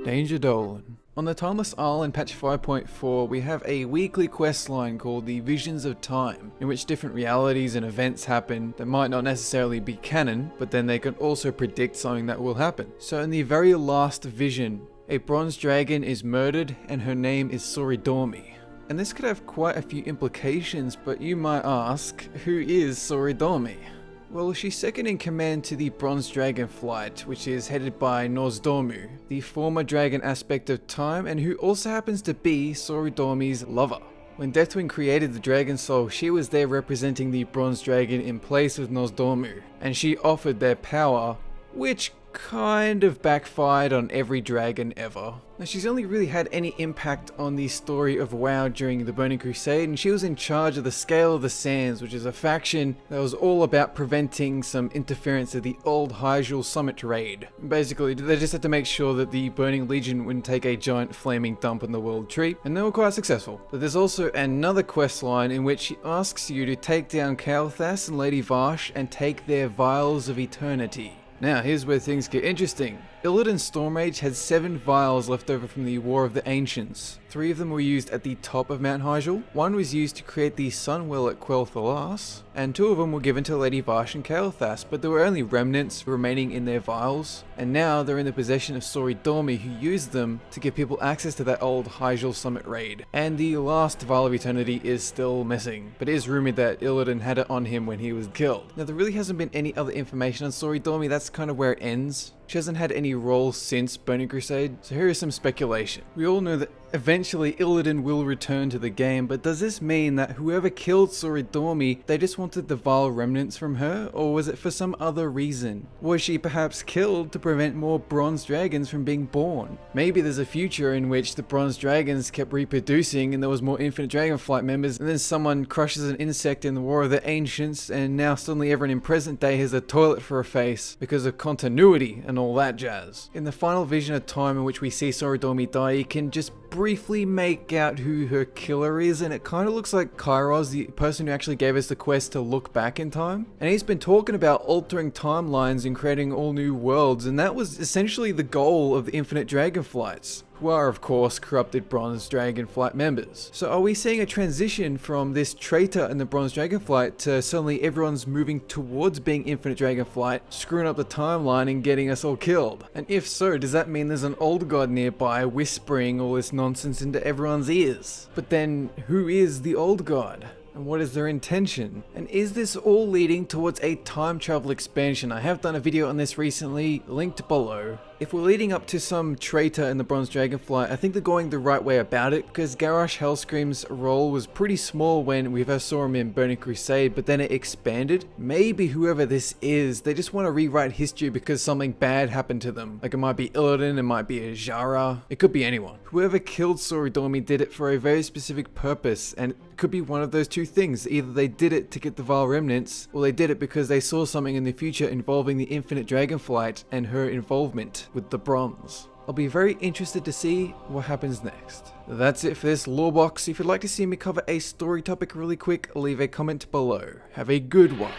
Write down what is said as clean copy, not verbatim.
Danger Dolan. On the Timeless Isle in patch 5.4, we have a weekly quest line called the Visions of Time, in which different realities and events happen that might not necessarily be canon, but then they can also predict something that will happen. So in the very last vision, a bronze dragon is murdered and her name is Soridormi. And this could have quite a few implications, but you might ask, who is Soridormi? Well, she's second in command to the Bronze Dragonflight, which is headed by Nozdormu, the former dragon aspect of time, and who also happens to be Soridormi's lover. When Deathwing created the Dragon Soul, she was there representing the Bronze Dragon in place of Nozdormu, and she offered their power, which kind of backfired on every dragon ever. Now, she's only really had any impact on the story of WoW during the Burning Crusade, and she was in charge of the Scale of the Sands, which is a faction that was all about preventing some interference of the old Hyjal Summit raid. Basically, they just had to make sure that the Burning Legion wouldn't take a giant flaming dump on the World Tree, and they were quite successful. But there's also another quest line in which she asks you to take down Kael'thas and Lady Vashj and take their vials of eternity. Now, here's where things get interesting. Illidan Stormrage had 7 vials left over from the War of the Ancients. 3 of them were used at the top of Mount Hyjal, 1 was used to create the Sunwell at Quel'Thalas, and 2 of them were given to Lady Vashj and Kael'thas, but there were only remnants remaining in their vials, and now they're in the possession of Soridormi, who used them to give people access to that old Hyjal Summit raid. And the last Vial of Eternity is still missing, but it is rumoured that Illidan had it on him when he was killed. Now, there really hasn't been any other information on Soridormi, that's kind of where it ends. She hasn't had any role since Burning Crusade, so here is some speculation. We all know that eventually Illidan will return to the game, but does this mean that whoever killed Soridormi, they just wanted the vile remnants from her, or was it for some other reason? Was she perhaps killed to prevent more bronze dragons from being born? Maybe there's a future in which the bronze dragons kept reproducing and there was more Infinite Dragonflight members, and then someone crushes an insect in the War of the Ancients, and now suddenly everyone in present day has a toilet for a face because of continuity and all that jazz. In the final vision of time in which we see Soridormi die, you can just briefly make out who her killer is, and it kind of looks like Kairoz, the person who actually gave us the quest to look back in time. And he's been talking about altering timelines and creating all new worlds, and that was essentially the goal of the Infinite Dragonflights, who are of course corrupted Bronze Dragonflight members. So are we seeing a transition from this traitor in the Bronze Dragonflight to suddenly everyone's moving towards being Infinite Dragonflight, screwing up the timeline and getting us all killed? And if so, does that mean there's an old god nearby whispering all this nonsense into everyone's ears? But then, who is the old god? And what is their intention? And is this all leading towards a time travel expansion? I have done a video on this recently, linked below. If we're leading up to some traitor in the Bronze Dragonflight, I think they're going the right way about it, because Garrosh Hellscream's role was pretty small when we first saw him in Burning Crusade, but then it expanded. Maybe whoever this is, they just want to rewrite history because something bad happened to them. Like, it might be Illidan, it might be a Jara, it could be anyone. Whoever killed Soridormi did it for a very specific purpose, and it could be one of those two things. Either they did it to get the Vile Remnants, or they did it because they saw something in the future involving the Infinite Dragonflight and her involvement with the bronze. I'll be very interested to see what happens next. That's it for this Lorebox. If you'd like to see me cover a story topic really quick, leave a comment below. Have a good one.